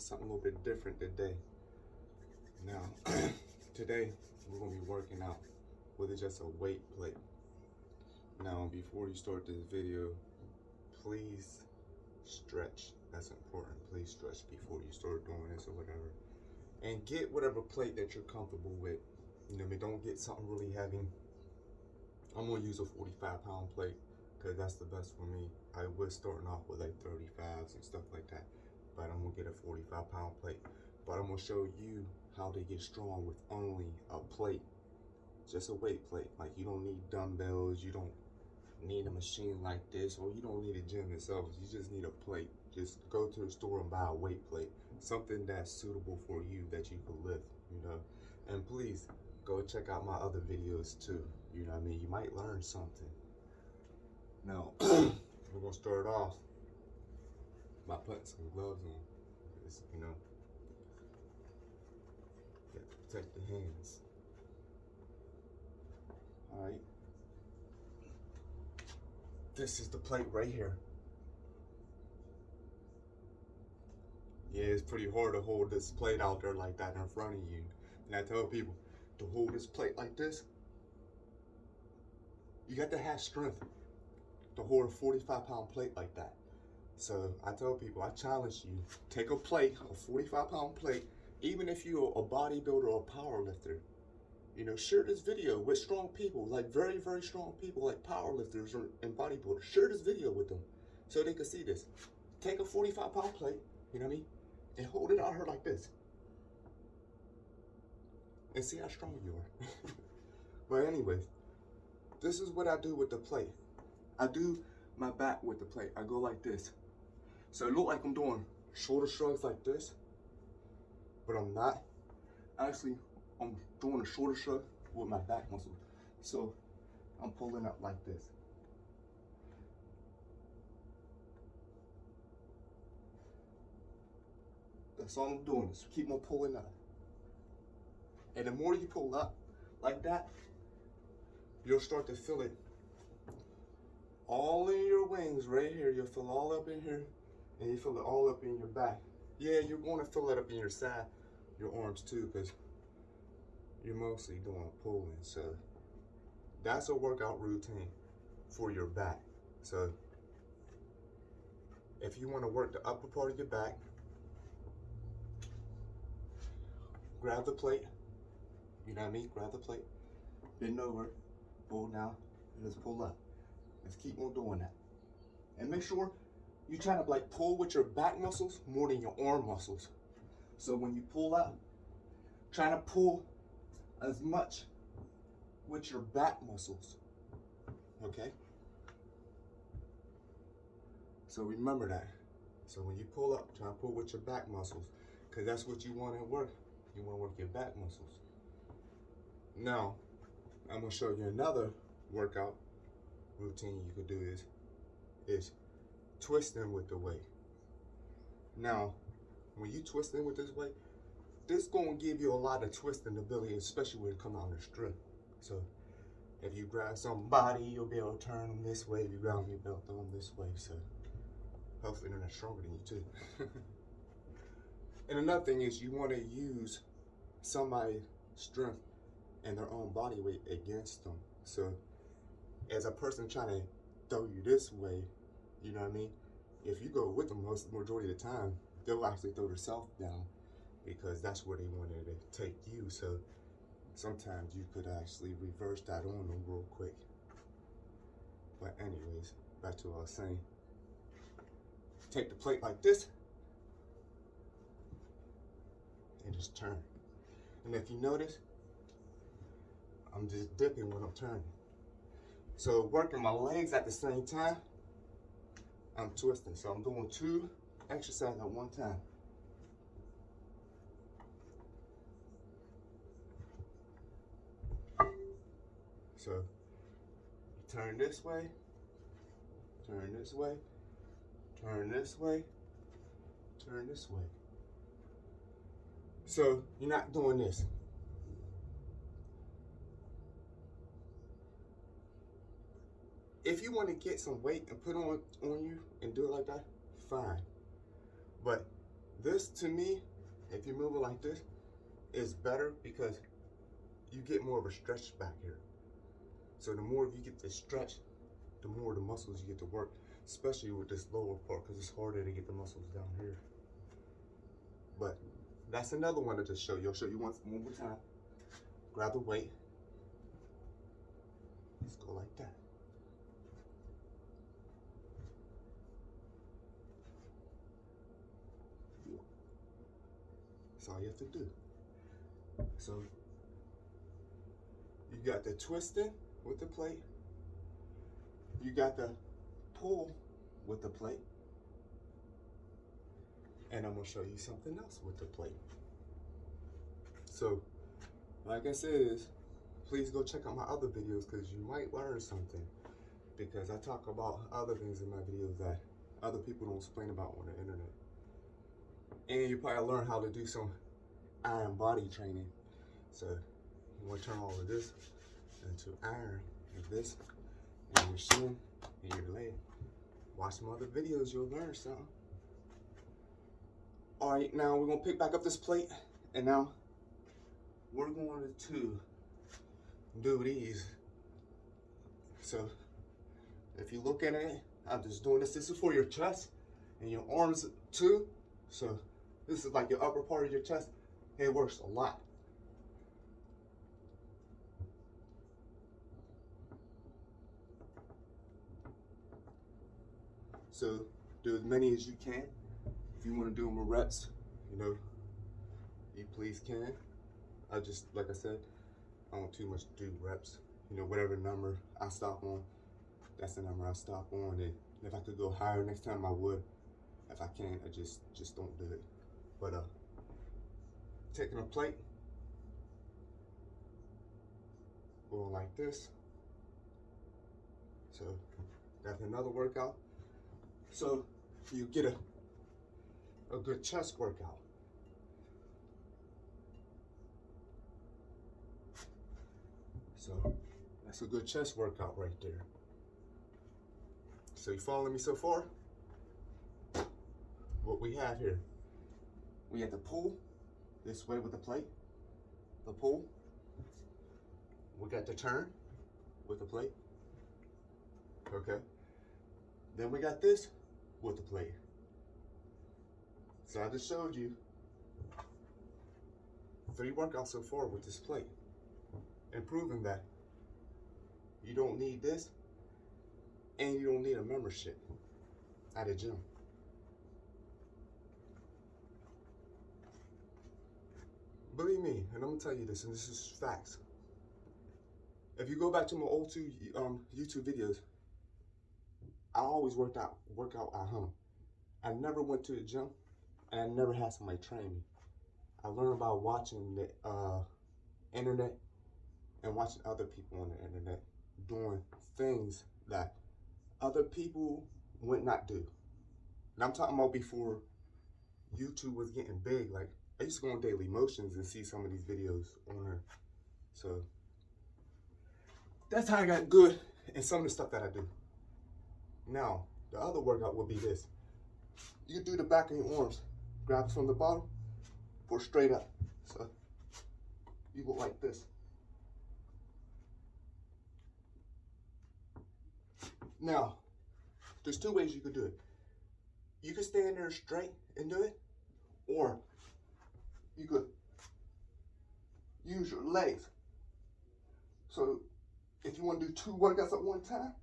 something a little bit different today. Now, today we're gonna be working out with just a weight plate. Now, before you start this video, please stretch. That's important. Please stretch before you start doing this or whatever. And get whatever plate that you're comfortable with. You know what I mean? Don't get something really heavy. I'm gonna use a 45-pound plate because that's the best for me. I was starting off with like 35s and stuff like that, but I'm gonna get a 45-pound plate. But I'm gonna show you how to get strong with only a plate, just a weight plate. Like, you don't need dumbbells, you don't need a machine like this, or you don't need a gym itself. You just need a plate. Just go to the store and buy a weight plate, something that's suitable for you that you can lift, you know. And please go check out my other videos too. You know what I mean? You might learn something. Now, we're gonna start off by putting some gloves on. Because, you know, you have to protect the hands. All right. This is the plate right here. Yeah, it's pretty hard to hold this plate out there like that in front of you. And I tell people to hold this plate like this, you got to have strength to hold a 45-pound plate like that. So I tell people, I challenge you, take a plate, a 45-pound plate, even if you're a bodybuilder or a power lifter. You know, share this video with strong people, like very, very strong people, like power lifters and bodybuilders. Share this video with them so they can see this. Take a 45-pound plate, you know what I mean, and hold it out here like this. And see how strong you are. But anyways, this is what I do with the plate. I do my back with the plate. I go like this. So it look like I'm doing shoulder shrugs like this, but I'm not. Actually, I'm doing a shoulder shrug with my back muscle. So I'm pulling up like this. That's all I'm doing, is keep on pulling up. And the more you pull up like that, you'll start to feel it all in your wings right here. You'll feel all up in here, and you feel it all up in your back. Yeah, you're going to feel it up in your side, your arms too, because you're mostly doing pulling. So that's a workout routine for your back. So if you want to work the upper part of your back, grab the plate. You know what I mean? Grab the plate, bend over, pull down, and just pull up. Let's keep on doing that. And make sure you try to like pull with your back muscles more than your arm muscles. So when you pull up, try to pull as much with your back muscles, okay? So remember that. So when you pull up, try to pull with your back muscles, because that's what you want to work. You want to work your back muscles. Now, I'm going to show you another workout routine you could do is twisting with the weight. Now, when you twisting with this weight, this gonna give you a lot of twisting ability, especially when it come out of the strip. So if you grab somebody, you'll be able to turn them this way. If you grab them, you'll be able to throw them this way. So hopefully they're not stronger than you too. And another thing is you want to use somebody's strength and their own body weight against them. So as a person trying to throw you this way, you know what I mean? If you go with them majority of the time, they'll actually throw themselves down because that's where they wanted to take you. So sometimes you could actually reverse that on them real quick. But anyways, back to what I was saying. Take the plate like this and just turn. And if you notice, I'm just dipping when I'm turning. So working my legs at the same time, I'm twisting. So I'm doing 2 exercises at one time. So you turn this way, turn this way, turn this way, turn this way. So you're not doing this. If you want to get some weight and put on you and do it like that, fine. But This to me, if you move it like this, is better because you get more of a stretch back here. So the more you get to stretch, the more the muscles you get to work, especially with this lower part, because it's harder to get the muscles down here. But that's another one to just show you. I'll show you one more time. Grab the weight. Let's go like that. That's all you have to do. So you got the twisting with the plate. You got the pull with the plate. And I'm gonna show you something else with the plate. So, like I said, please go check out my other videos because you might learn something. Because I talk about other things in my videos that other people don't explain about on the internet. And you probably learn how to do some iron body training. So you want to turn all of this into iron, like this, and your shin and your leg. Watch some other videos, you'll learn something. All right, now we're gonna pick back up this plate, and now we're going to do these. So if you look at it, I'm just doing this. This is for your chest and your arms too. So this is like your upper part of your chest. It works a lot. So do as many as you can. If you want to do them with reps, you know, you please can. I just, like I said, I don't too much do reps. You know, whatever number I stop on, that's the number I stop on. And if I could go higher next time, I would. If I can't, I just don't do it. But taking a plate, going like this. So that's another workout. So you get a good chest workout. So that's a good chest workout right there. So you following me so far? What we have here, we have the pull this way with the plate, the pull. We got the turn with the plate, okay? Then we got this with the plate. So I just showed you 3 workouts so far with this plate, and proving that you don't need this and you don't need a membership at a gym. Believe me, and I'm gonna tell you this, and this is facts. If you go back to my old 2 YouTube videos, I always work out at home. I never went to a gym, and I never had somebody train me. I learned by watching the internet and watching other people on the internet doing things that other people would not do. And I'm talking about before YouTube was getting big. Like, I used to go on Daily Motions and see some of these videos on her. So that's how I got good in some of the stuff that I do. Now, the other workout would be this. You do the back of your arms, grab from the bottom, pull straight up. So you go like this. Now, there's 2 ways you could do it. You could stand there straight and do it, or you could use your legs. So if you want to do 2 workouts at one time,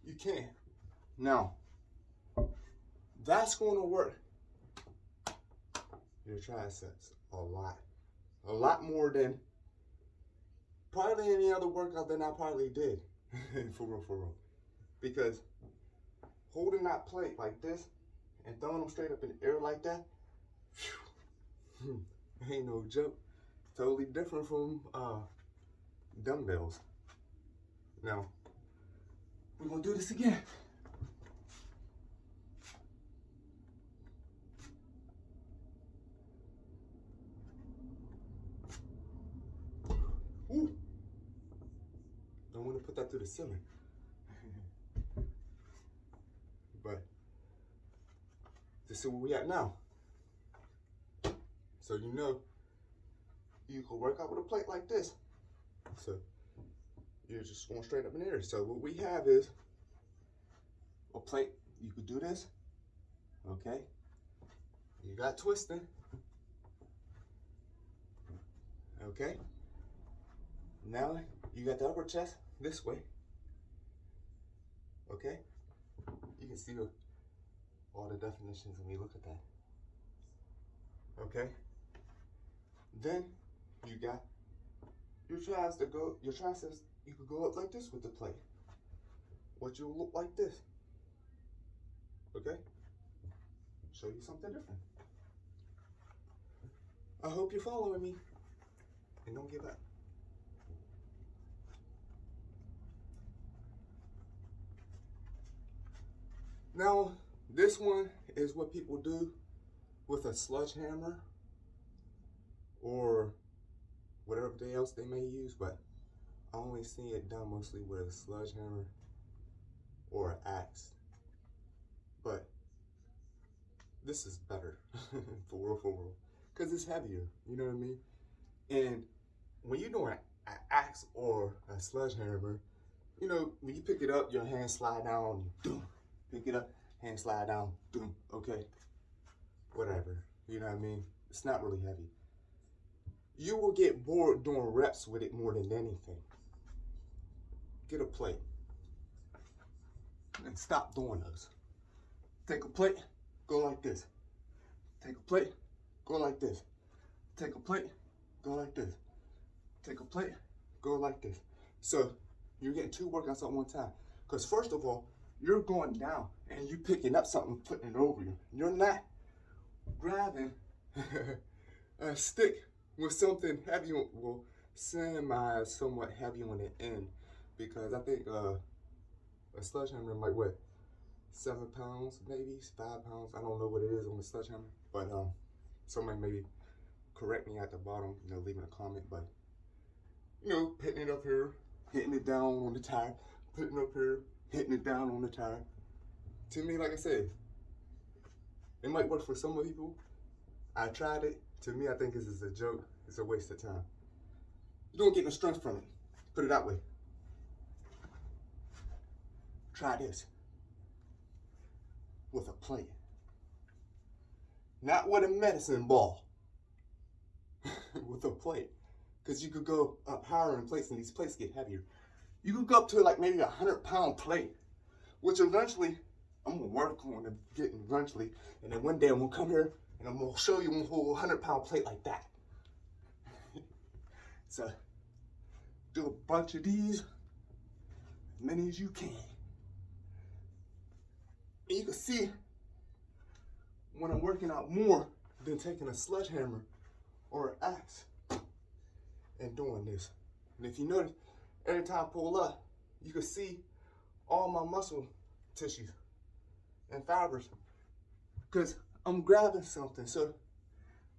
you can. Now, that's going to work your triceps a lot more than probably any other workout than I probably did. For real. Because holding that plate like this and throwing them straight up in the air like that, ain't no joke. Totally different from dumbbells. Now, we're gonna do this again. Ooh. Don't want to put that through the ceiling. But this is where we at now. So you know you can work out with a plate like this. So you're just going straight up in the air. So what we have is a plate. You could do this, okay? You got twisting, okay? Now you got the upper chest this way, okay? You can see all the definitions when you look at that, okay? Then you got your triceps, you could go up like this with the plate. What you'll look like this, okay? Show you something different. I hope you're following me, and don't give up. Now, this one is what people do with a sledgehammer or whatever else they may use, but I only see it done mostly with a sledgehammer or an axe. But this is better, for real, because it's heavier, you know what I mean? And when you're doing an axe or a sledgehammer, you know, when you pick it up, your hand slide down, boom. Pick it up, hand slide down, boom, okay? Whatever, you know what I mean? It's not really heavy. You will get bored doing reps with it more than anything. Get a plate and stop doing those. Take a plate, go like this. Take a plate, go like this. Take a plate, go like this. Take a plate, go like this. So you're getting 2 workouts at one time. Because first of all, you're going down and you're picking up something, putting it over you. You're not grabbing a stick with something heavy, well, somewhat heavy on the end, because I think a sledgehammer might weigh 7 pounds, maybe 5 pounds. I don't know what it is on the sledgehammer, but somebody maybe correct me at the bottom, you know, leaving a comment. But you know, hitting it up here, hitting it down on the tire, putting it up here, hitting it down on the tire. To me, like I said, it might work for some people. I tried it. To me, I think this is a joke. It's a waste of time. You don't get no strength from it. Put it that way. Try this with a plate. Not with a medicine ball. With a plate. Because you could go up higher in plates and these plates get heavier. You could go up to like maybe 100-pound plate, which eventually I'm gonna work on getting eventually. And then one day I'm gonna come here and I'm gonna show you a whole 100-pound plate like that. So do a bunch of these, as many as you can. And you can see when I'm working out more than taking a sledgehammer or an axe and doing this. And if you notice, every time I pull up, you can see all my muscle tissues and fibers because I'm grabbing something. So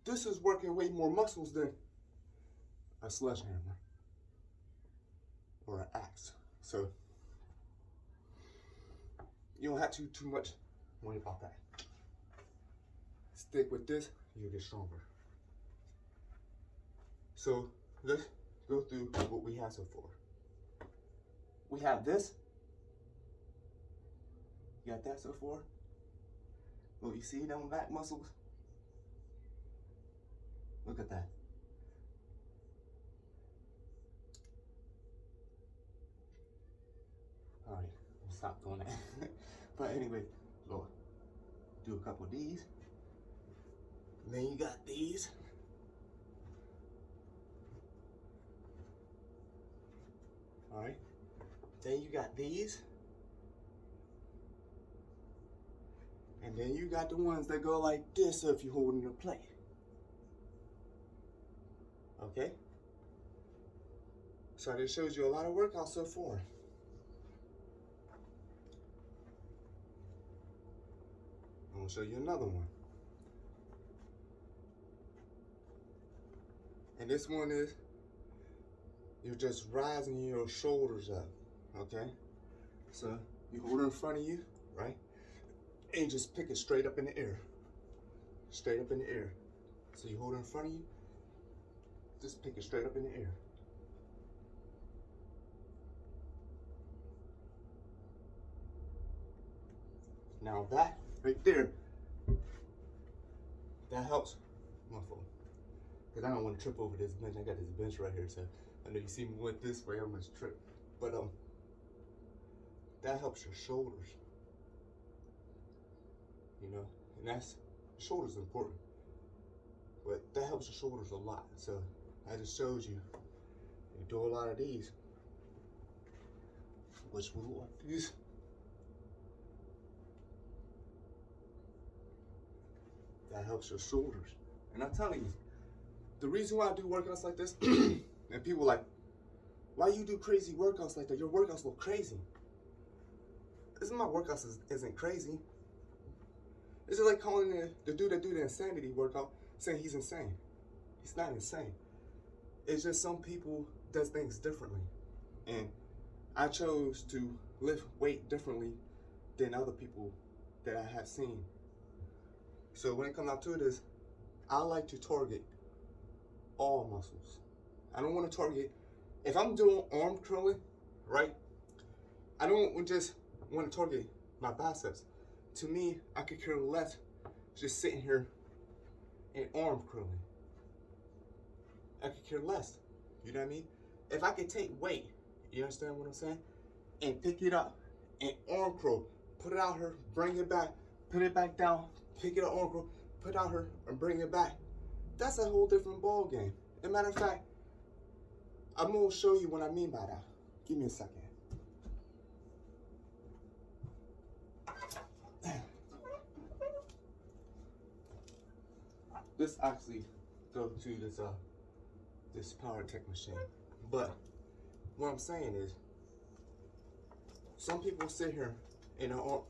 this is working way more muscles than a sledgehammer or an axe. So you don't have to too much worry about that. Stick with this, you'll get stronger. So let's go through what we have so far. We have this. You got that so far? Well, you see them back muscles? Look at that. All right, I'll stop doing that. But anyway, Lord, do a couple of these. And then you got these. All right. Then you got these. And then you got the ones that go like this if you're holding your plate. Okay? So this shows you a lot of workouts so far. I'm gonna show you another one. And this one is, you're just rising your shoulders up, okay? So you hold it in front of you, right? And you just pick it straight up in the air. Straight up in the air. So you hold it in front of you, just pick it straight up in the air. Now that right there, that helps my phone. Because I don't want to trip over this bench. I got this bench right here, so I know you see me went this way, I'm gonna trip. But that helps your shoulders. You know, and that's, shoulders important. But that helps your shoulders a lot. So I just showed you, you do a lot of these, which will look like these. That helps your shoulders. And I'm telling you, the reason why I do workouts like this, and people like, why you do crazy workouts like that? Your workouts look crazy. This is my workouts isn't crazy. It's just like calling the dude that do the insanity workout saying he's insane. He's not insane. It's just some people does things differently. And I chose to lift weight differently than other people that I have seen. So when it comes out to it is, I like to target all muscles. I don't want to target, if I'm doing arm curling, right? I don't just want to target my biceps. To me, I could care less just sitting here and arm curling. I could care less, you know what I mean? If I could take weight, you understand what I'm saying? And pick it up and arm curl, put it out here, bring it back, put it back down, pick it up, arm curl, put it out here and bring it back. That's a whole different ball game. As a matter of fact, I'm gonna show you what I mean by that. Give me a second. This actually goes to this Power Tech machine. But what I'm saying is, some people sit here and they'll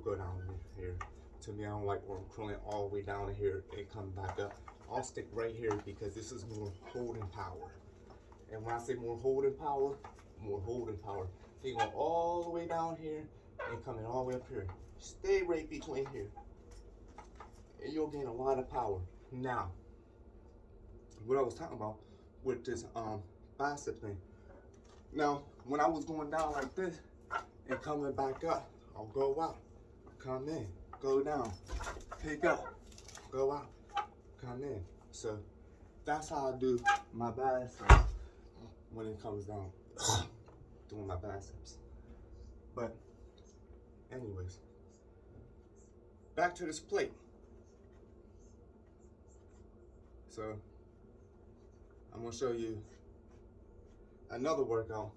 go down here. To me, I don't like arm curling all the way down to here and come back up. I'll stick right here because this is more holding power. And when I say more holding power, they go all the way down here and coming all the way up here. Stay right between here, and you'll gain a lot of power. Now, what I was talking about with this bicep thing. Now, when I was going down like this and coming back up, I'll go out, come in, go down, pick up, go out, come in. So that's how I do my biceps when it comes down doing my biceps. But anyways, back to this plate. So I'm gonna show you another workout,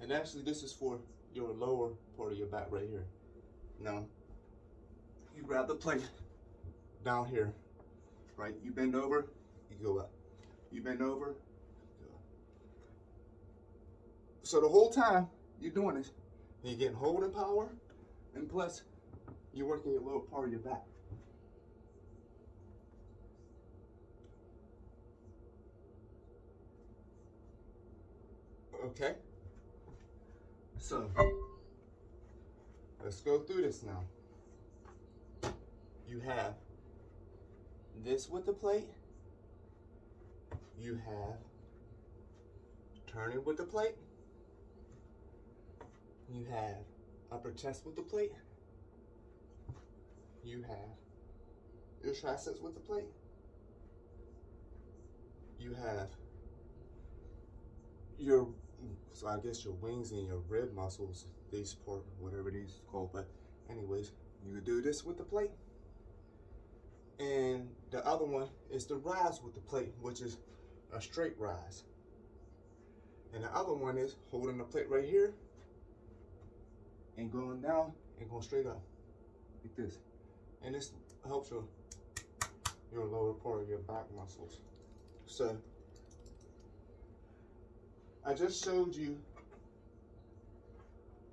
and actually this is for your lower part of your back right here. Now you grab the plate down here, right? You bend over, you go up. You bend over, go up. So the whole time you're doing this, you're getting holding power, and plus you're working your lower part of your back. Okay, so let's go through this now. You have this with the plate. You have turning with the plate. You have upper chest with the plate. You have your triceps with the plate. You have your, so I guess your wings and your rib muscles, these part, whatever these is called. But anyways, you do this with the plate. And the other one is the rise with the plate, which is a straight rise. And the other one is holding the plate right here and going down and going straight up like this. And this helps your lower part of your back muscles. So I just showed you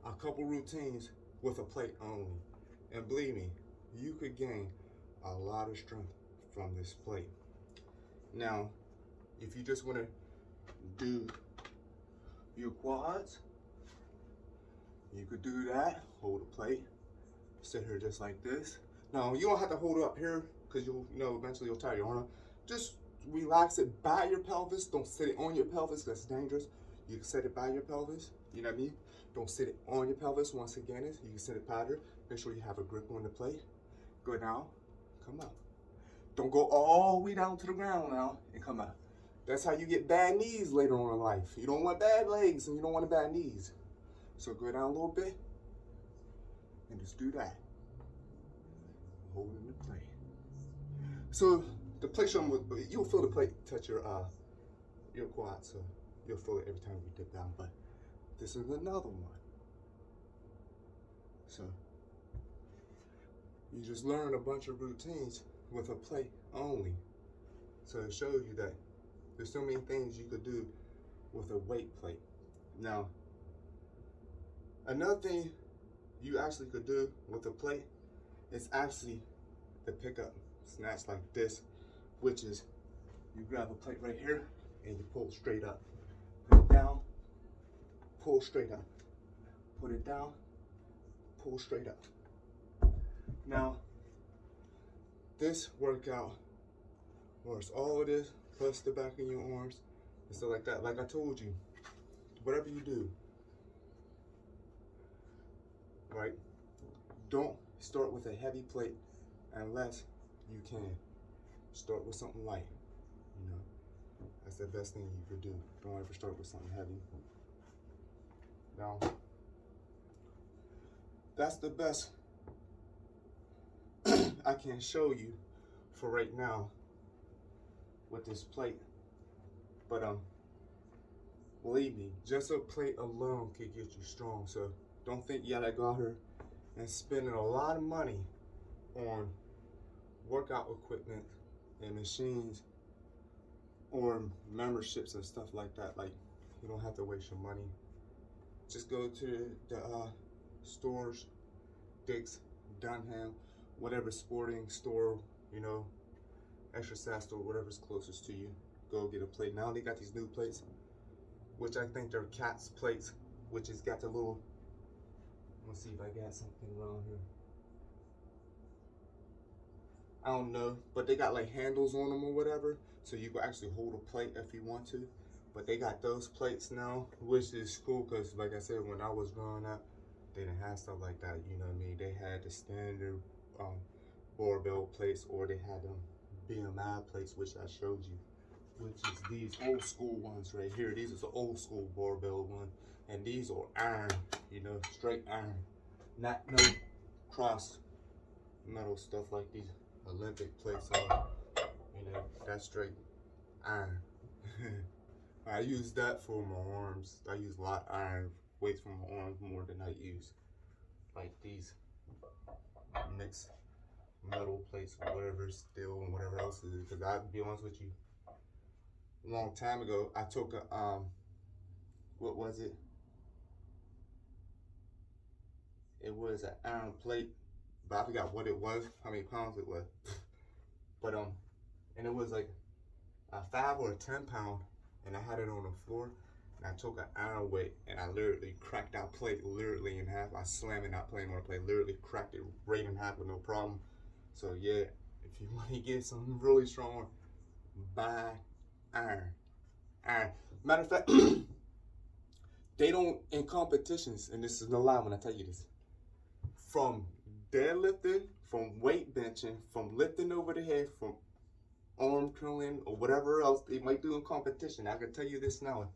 a couple routines with a plate only. And believe me, you could gain a lot of strength from this plate. Now, if you just want to do your quads, you could do that. Hold the plate, sit here just like this. Now, you don't have to hold it up here because you'll, you know, eventually you'll tire your arm. Just relax it by your pelvis. Don't sit it on your pelvis. That's dangerous. You can set it by your pelvis. You know what I mean? Don't sit it on your pelvis. Once again, you can sit it by her. Make sure you have a grip on the plate. Go down, come up. Don't go all the way down to the ground now and come up. That's how you get bad knees later on in life. You don't want bad legs and you don't want bad knees. So go down a little bit and just do that. Holding the plate. So the plate, you'll feel the plate touch your quad, so you'll feel it every time you dip down. But this is another one. So you just learn a bunch of routines with a plate only. So it shows you that there's so many things you could do with a weight plate. Now, another thing you actually could do with a plate is actually the pickup snatch like this, which is you grab a plate right here and you pull straight up. Put it down, pull straight up. Put it down, pull straight up. Now, this workout works all of this plus the back of your arms and stuff like that. Like I told you, whatever you do, right? Don't start with a heavy plate unless you can. Start with something light, you know. That's the best thing you could do. Don't ever start with something heavy. Now, that's the best I can show you for right now with this plate. But believe me, just a plate alone could get you strong. So don't think you gotta go out here and spending a lot of money on workout equipment and machines or memberships and stuff like that. Like, you don't have to waste your money. Just go to the stores, Dick's, Dunham, whatever sporting store, you know, exercise store, whatever's closest to you. Go get a plate. Now they got these new plates, which I think they're Cat's plates, which has got the little, let's see if I got something around here. I don't know, but they got like handles on them or whatever, so you can actually hold a plate if you want to. But they got those plates now, which is cool because, like I said, when I was growing up, they didn't have stuff like that, you know what I mean? They had the standard barbell plates, or they had them BMI plates, which I showed you, which is these old school ones right here. These is the old school barbell one, and these are iron, you know, straight iron, not no cross metal stuff like these Olympic plates are, you know, that's straight iron. I use that for my arms. I use a lot of iron weights for my arms more than I use like these mixed metal plates or whatever, steel and whatever else it is. Because I'll be honest with you, a long time ago, I took a, what was it? It was an iron plate, but I forgot what it was, how many pounds it was. But and it was like a 5 or a 10 pound, and I had it on the floor, and I took an iron weight, and I literally cracked that plate literally in half. I slammed it, not playing on the plate, literally cracked it right in half with no problem. So yeah, if you want to get something really strong, buy iron. Iron. Matter of fact, they don't, in competitions, and this is no lie when I tell you this, from deadlifting, from weight benching, from lifting over the head, from arm curling, or whatever else they might do in competition, I can tell you this now,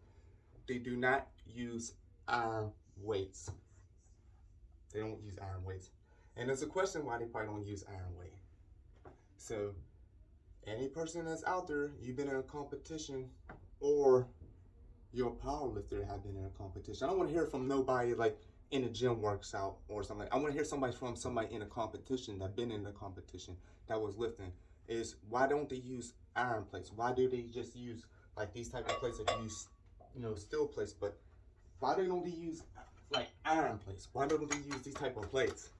they do not use iron weights. They don't use iron weights. And there's a question why they probably don't use iron weight. So, any person that's out there, you've been in a competition, or you're a power lifter have been in a competition. I don't want to hear from nobody like in the gym works out or something. I want to hear somebody from somebody in a competition that been in the competition that was lifting. Is why don't they use iron plates? Why do they just use like these type of plates that use, you know, steel plates? But why don't they use like iron plates? Why don't they use these type of plates?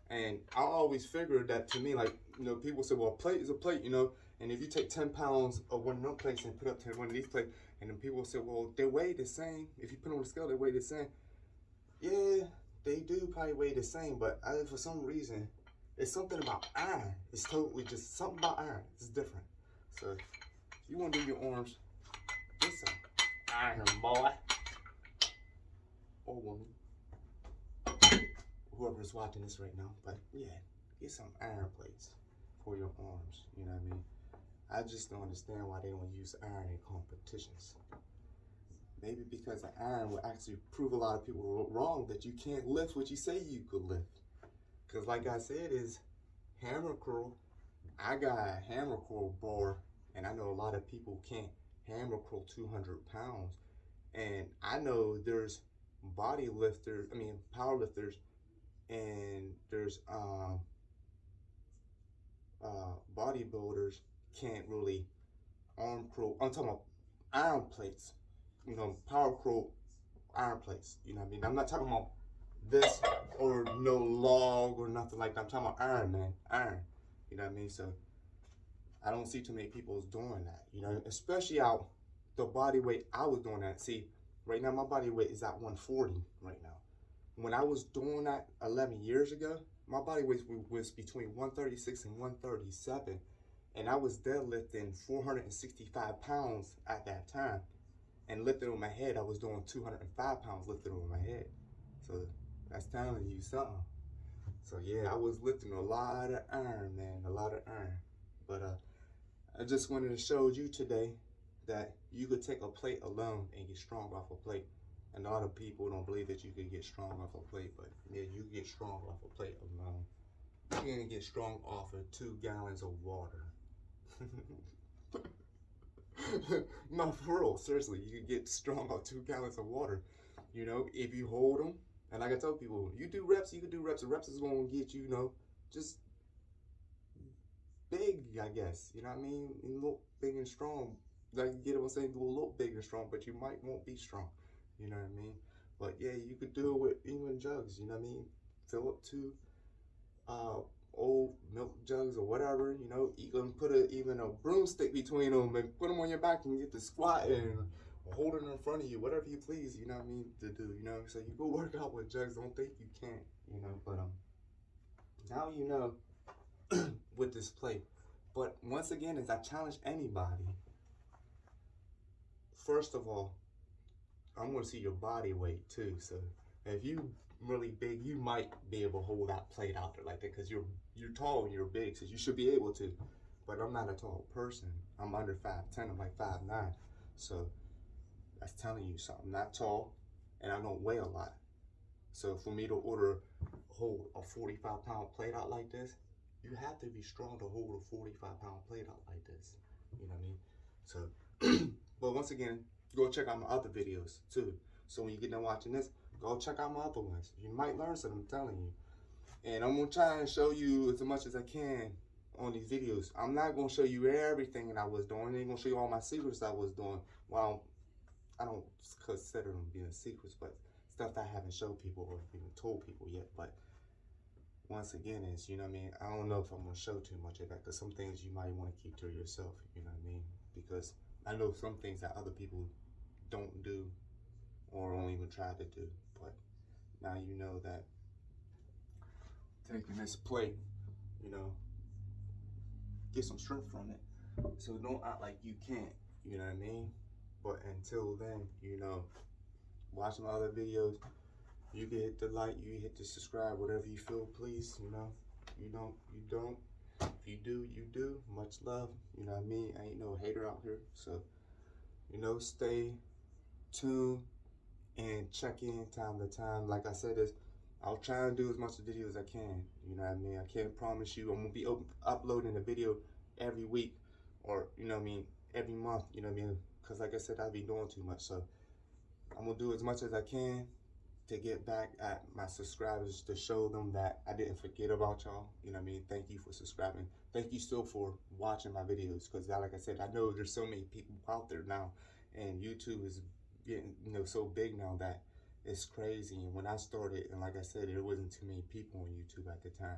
And I always figured that, to me, like, you know, people say, well, a plate is a plate, you know, and if you take 10 pounds of one of those plates and put up to one of these plates, and then people say, well, they weigh the same. If you put them on the scale, they weigh the same. Yeah, they do probably weigh the same, but for some reason, it's something about iron. It's totally just something about iron. It's different. So if you want to do your arms, get some iron, boy or woman, whoever's watching this right now. But yeah, get some iron plates for your arms. You know what I mean? I just don't understand why they don't use iron in competitions. Maybe because the iron will actually prove a lot of people wrong that you can't lift what you say you could lift. Because like I said, is hammer curl. I got a hammer curl bar, and I know a lot of people can't hammer curl 200 pounds. And I know there's body lifters, power lifters, and there's bodybuilders can't really arm curl. I'm talking about iron plates, power curl iron plates. You know what I mean? I'm not talking about this or no log or nothing like that. I'm talking about iron, man. Iron. You know what I mean? So I don't see too many people doing that, especially out the body weight I was doing that. See, right now my body weight is at 140 right now. When I was doing that 11 years ago, my body weight was between 136 and 137. And I was deadlifting 465 pounds at that time. And lifting on my head, I was doing 205 pounds lifting on my head. So that's telling you something. So yeah, I was lifting a lot of iron, man, a lot of iron. But I just wanted to show you today that you could take a plate alone and get strong off a plate. And a lot of people don't believe that you can get strong off a plate, but yeah, you can get strong off a plate alone. You can get strong off of 2 gallons of water. No, for real, seriously, you can get strong off 2 gallons of water. If you hold them, and like I tell people, you do reps, you can do reps. The reps is gonna get you, just big, I guess. You know what I mean? A little big and strong. Like you get what I'm saying, do a little big and strong, but you won't be strong. You know what I mean? But yeah, you could do it with even jugs. You know what I mean? Fill up 2 old milk jugs or whatever. You can put even a broomstick between them and put them on your back and get to squat and hold it in front of you, whatever you please. You know what I mean, to do. So you go work out with jugs. Don't think you can't. But now with this plate. But once again, as I challenge anybody, first of all, I'm gonna see your body weight too. So if you really big, you might be able to hold that plate out there like that because you're tall and you're big, so you should be able to. But I'm not a tall person. I'm under 5'10". I'm like 5'9". So that's telling you something. I'm not tall, and I don't weigh a lot. So for me to hold a 45-pound plate out like this, you have to be strong to hold a 45-pound plate out like this. You know what I mean? So, but once again, go check out my other videos too. So when you get done watching this, go check out my other ones. You might learn something, I'm telling you. And I'm gonna try and show you as much as I can on these videos. I'm not gonna show you everything that I was doing. I ain't gonna show you all my secrets I was doing. Well, I don't consider them being secrets, but stuff that I haven't showed people or even told people yet. But once again, you know what I mean? I don't know if I'm gonna show too much of that because some things you might want to keep to yourself, you know what I mean? Because I know some things that other people don't do or don't even try to do. But now you know that taking this plate, get some strength from it. So don't act like you can't, you know what I mean? But until then, watch my other videos. You can hit the like, you hit the subscribe, whatever you feel, please. You don't. If you do, you do. Much love. You know what I mean? I ain't no hater out here. So, stay tuned and check in time to time. Like I said, I'll try and do as much video as I can. You know what I mean? I can't promise you I'm gonna be uploading a video every week or every month. You know what I mean? Because like I said, I've been doing too much. So I'm gonna do as much as I can to get back at my subscribers to show them that I didn't forget about y'all. You know what I mean? Thank you for subscribing. Thank you still for watching my videos because like I said, I know there's so many people out there now and YouTube is getting so big now that it's crazy. And when I started, and like I said, there wasn't too many people on YouTube at the time.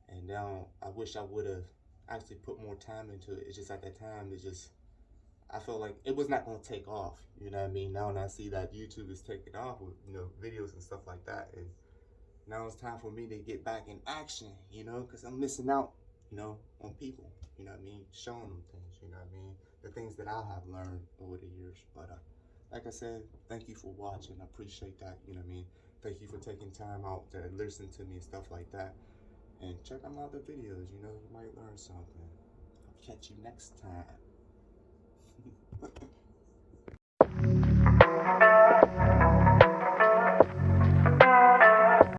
And now I wish I would have actually put more time into it. It's just at that time, I felt like it was not going to take off, you know what I mean? Now when I see that YouTube is taking off with, videos and stuff like that, and, Now it's time for me to get back in action, you know, because I'm missing out, you know, on people, you know what I mean? Showing them things, you know what I mean? The things that I have learned over the years. But like I said, thank you for watching. I appreciate that, you know what I mean? Thank you for taking time out to listen to me and stuff like that. And check out my other videos, you know, you might learn something. I'll catch you next time.